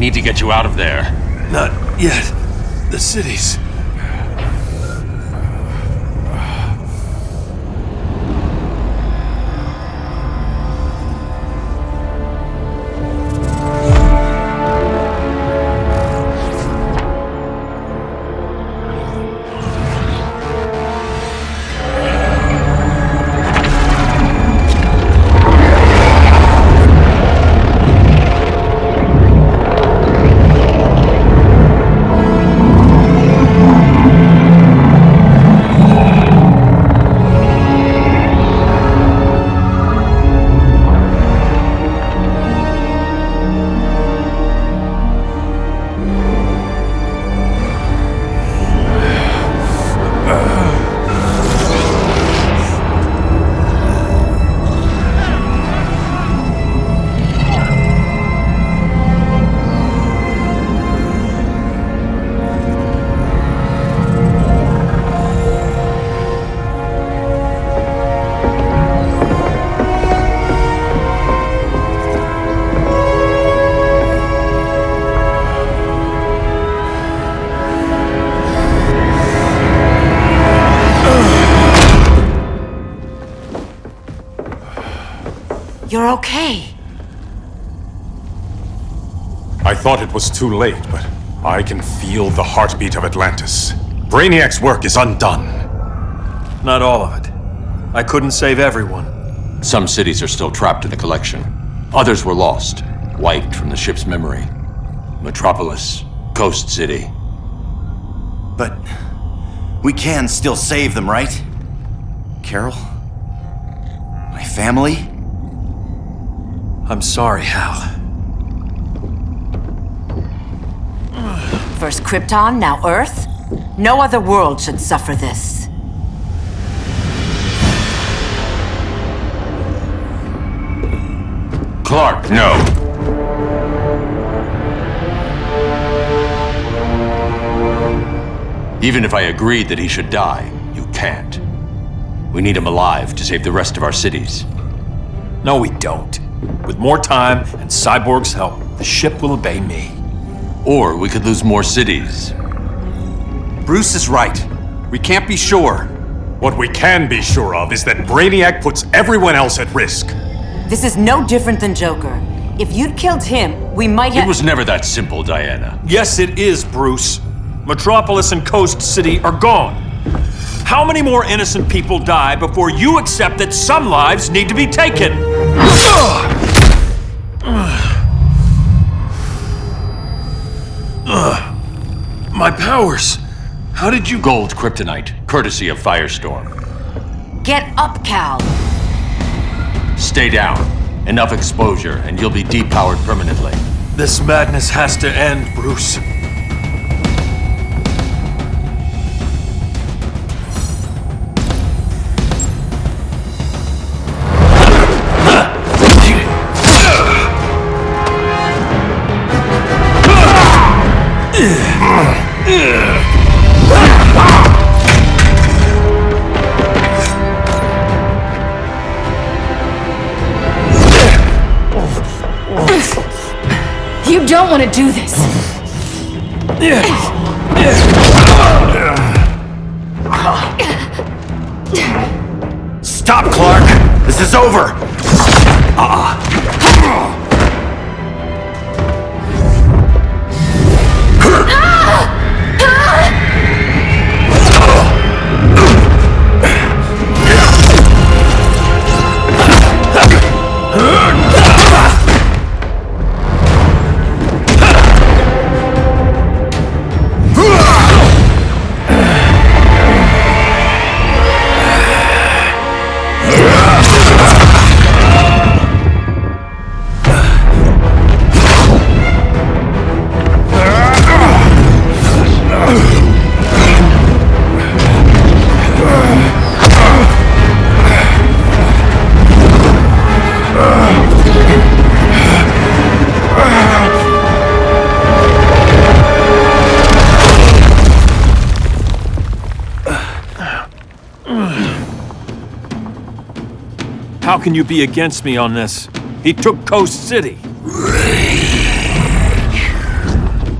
need to get you out of there. Not yet. The cities. You're okay. I thought it was too late, but I can feel the heartbeat of Atlantis. Brainiac's work is undone. Not all of it. I couldn't save everyone. Some cities are still trapped in the collection. Others were lost, wiped from the ship's memory. Metropolis, Coast City. But we can still save them, right? Carol? My family? I'm sorry, Hal. First Krypton, now Earth? No other world should suffer this. Clark, no. Even if I agreed that he should die, you can't. We need him alive to save the rest of our cities. No, we don't. With more time and Cyborg's help, the ship will obey me. Or we could lose more cities. Bruce is right. We can't be sure. What we can be sure of is that Brainiac puts everyone else at risk. This is no different than Joker. If you'd killed him, we might have— It was never that simple, Diana. Yes, it is, Bruce. Metropolis and Coast City are gone. How many more innocent people die before you accept that some lives need to be taken? My powers. How did you— Gold kryptonite, courtesy of Firestorm. Get up, Cal. Stay down. Enough exposure, and you'll be depowered permanently. This madness has to end, Bruce. You don't want to do this. Stop, Clark! This is over! How can you be against me on this? He took Coast City.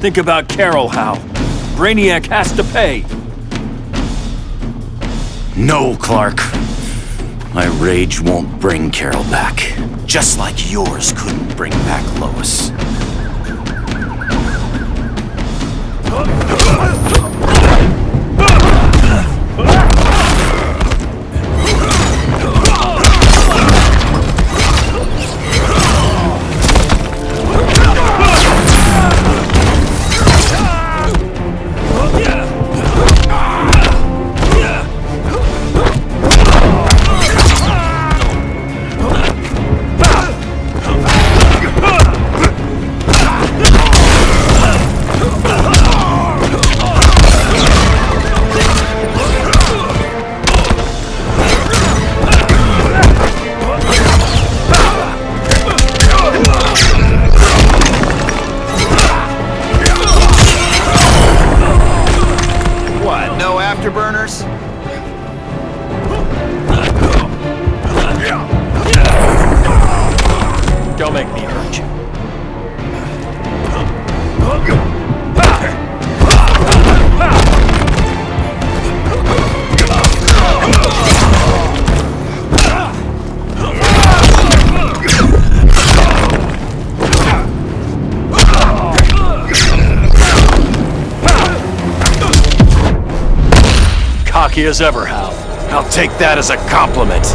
Think about Carol, Hal. Brainiac has to pay. No, Clark. My rage won't bring Carol back. Just like yours couldn't bring back Lois. Afterburners? Don't make me hurt you. Cocky as ever, Hal. I'll take that as a compliment.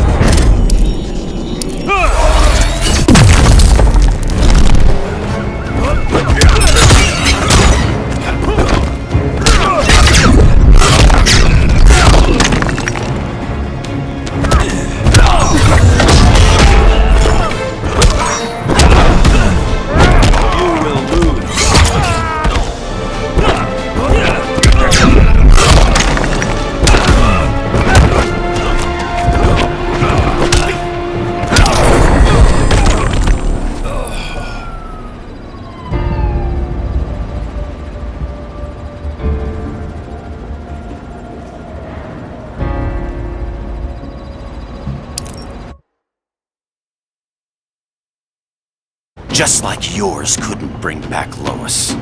Just like yours couldn't bring back Lois.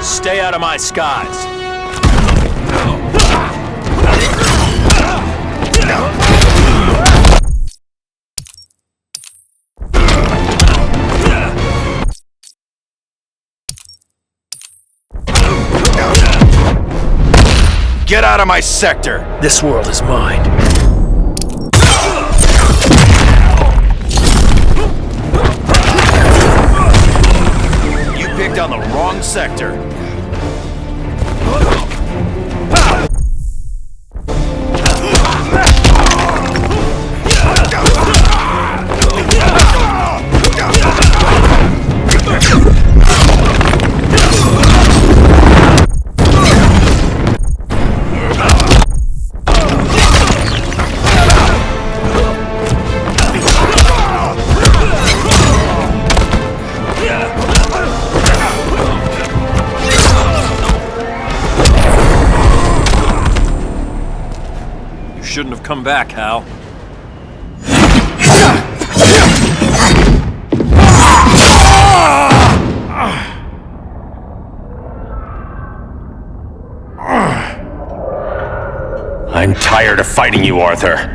Stay out of my skies. Get out of my sector! This world is mine. You picked on the wrong sector. Shouldn't have come back, Hal. I'm tired of fighting you, Arthur.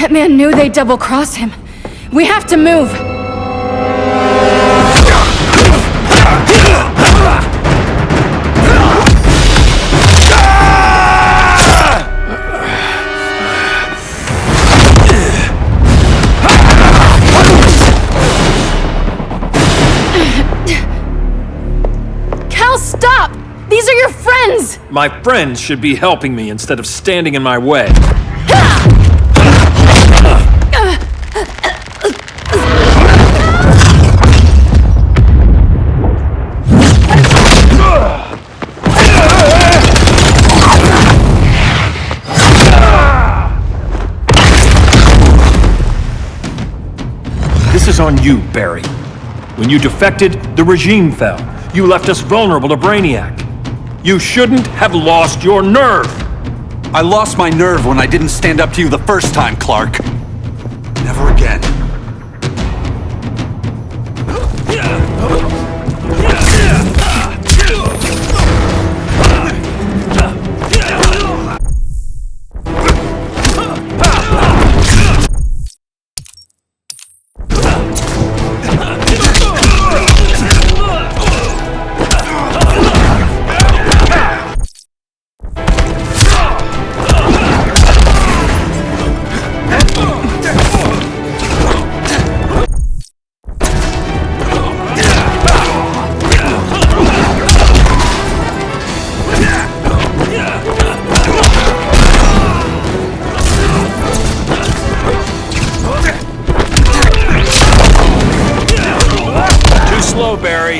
That man knew they'd double-cross him. We have to move! Cal, stop! These are your friends! My friends should be helping me instead of standing in my way. This is on you, Barry. When you defected, the regime fell. You left us vulnerable to Brainiac. You shouldn't have lost your nerve! I lost my nerve when I didn't stand up to you the first time, Clark. Never again. Slow, Barry.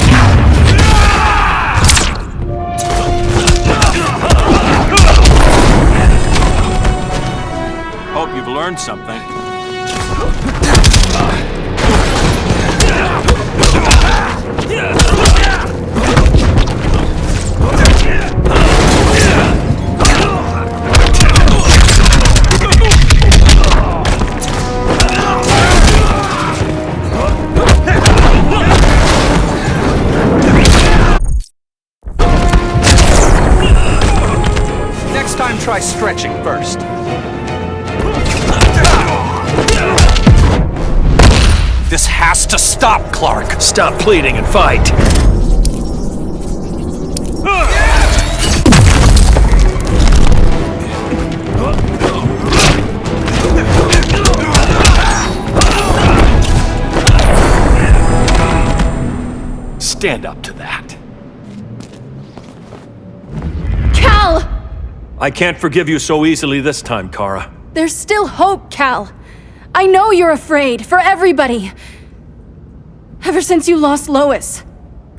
Hope you've learned something. Try stretching first. This has to stop, Clark. Stop pleading and fight. Stand up to that. Cal! I can't forgive you so easily this time, Kara. There's still hope, Cal. I know you're afraid, for everybody. Ever since you lost Lois.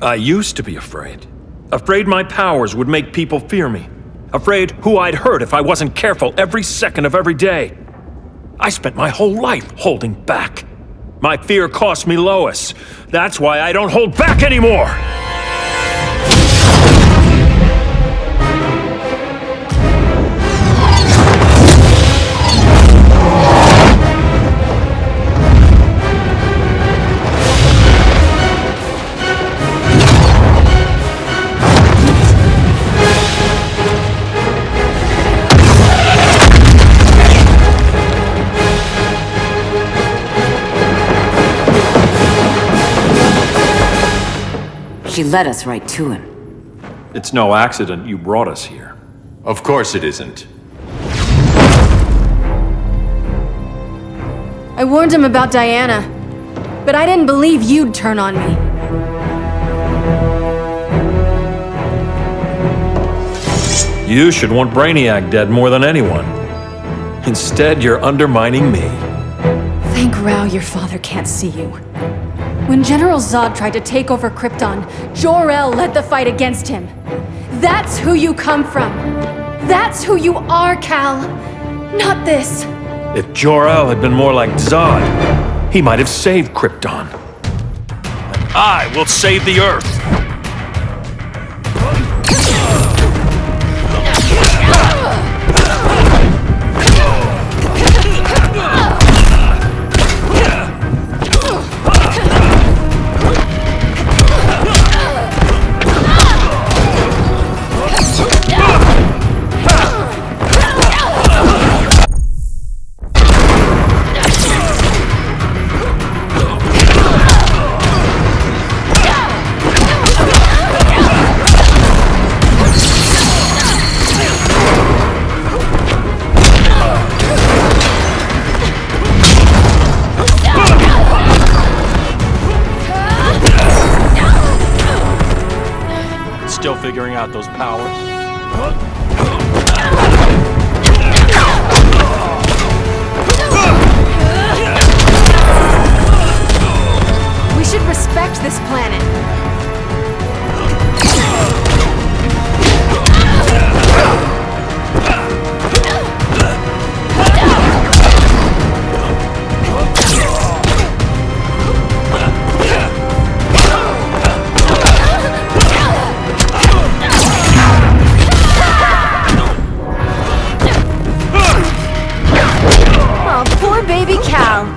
I used to be afraid. Afraid my powers would make people fear me. Afraid who I'd hurt if I wasn't careful every second of every day. I spent my whole life holding back. My fear cost me Lois. That's why I don't hold back anymore! She led us right to him. It's no accident you brought us here. Of course it isn't. I warned him about Diana, but I didn't believe you'd turn on me. You should want Brainiac dead more than anyone. Instead, you're undermining me. Thank Rao your father can't see you. When General Zod tried to take over Krypton, Jor-El led the fight against him. That's who you come from. That's who you are, Cal. Not this. If Jor-El had been more like Zod, he might have saved Krypton. And I will save the Earth! figuring out those powers? We should respect this planet. Oh, poor baby cow.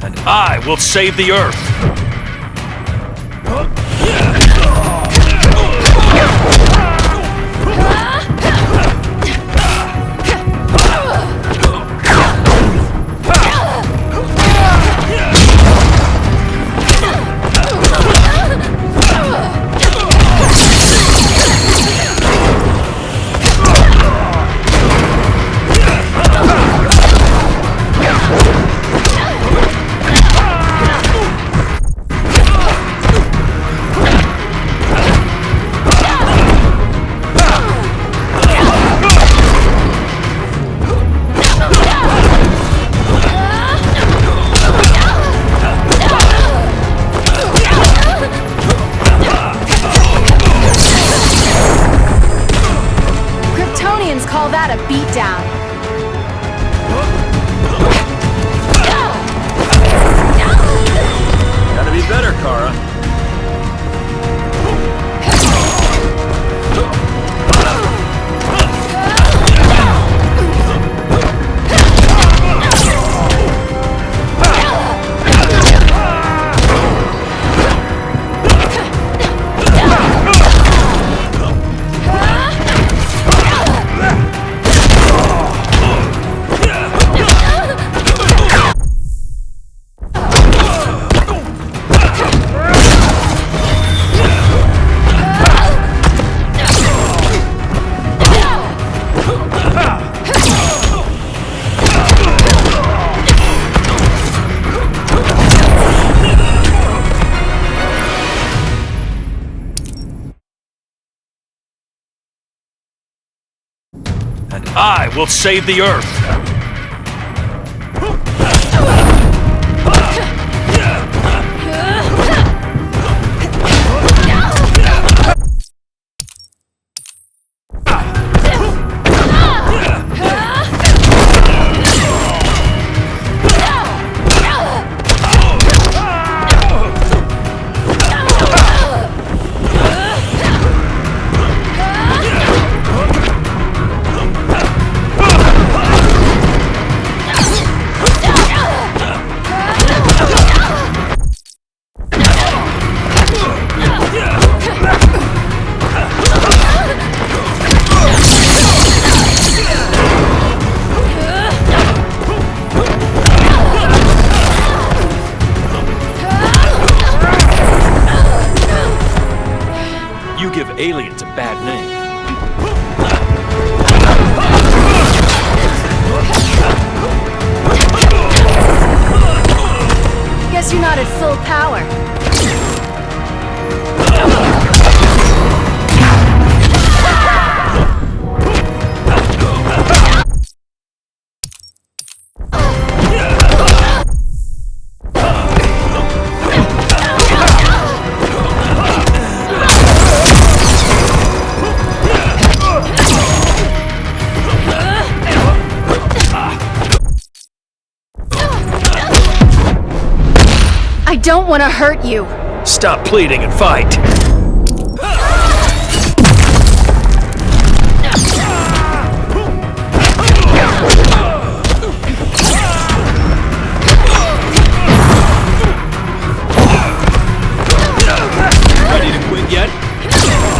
And I will save the Earth! Kryptonians call that a beatdown. Gotta be better, Kara. And I will save the Earth! You give aliens a bad name. Guess you're not at full power. I don't want to hurt you. Stop pleading and fight! Ready to quit yet?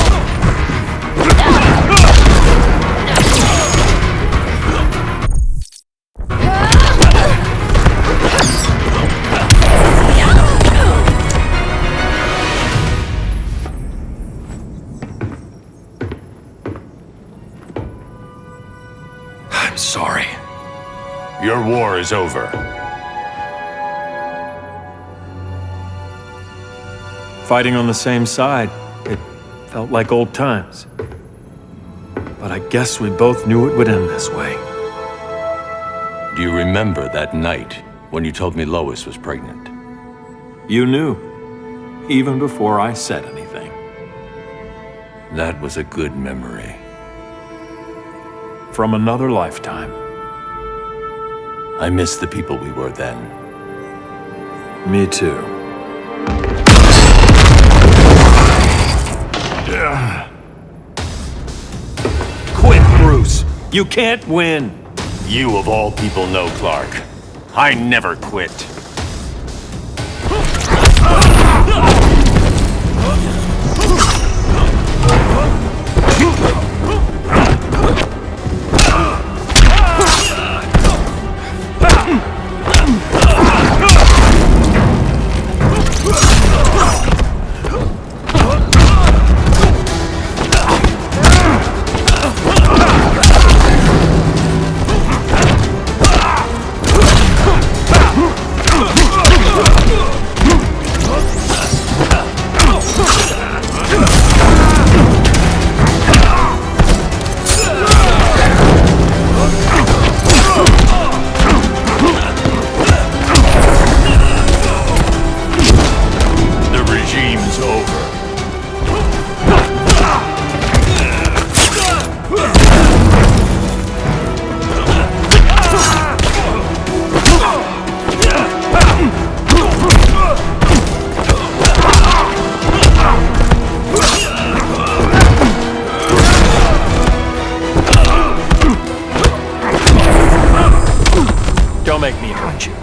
I'm sorry. Your war is over. Fighting on the same side, it felt like old times. But I guess we both knew it would end this way. Do you remember that night when you told me Lois was pregnant? You knew, even before I said anything. That was a good memory. From another lifetime. I miss the people we were then. Me too. Quit, Bruce! You can't win! You of all people know, Clark. I never quit. Don't make me hurt you.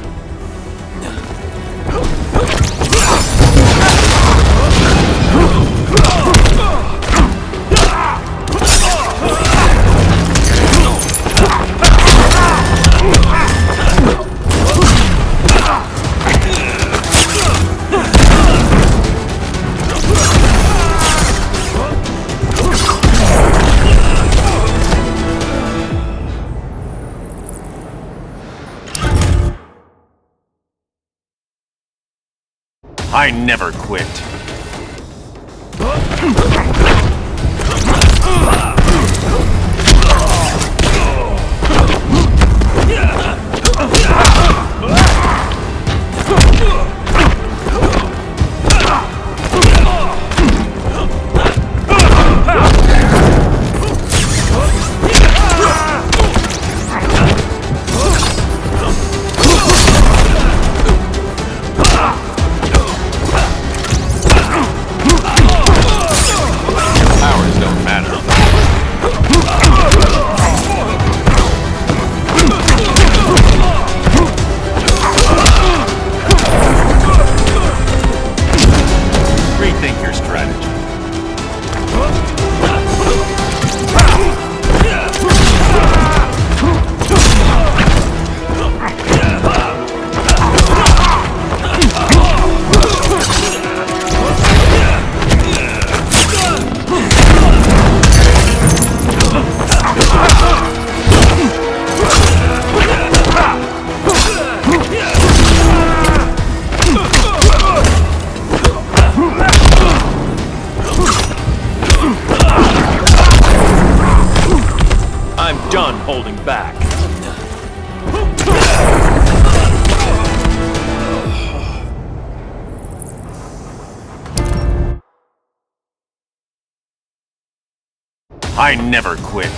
I never quit. Done holding back. I never quit.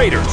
traitors!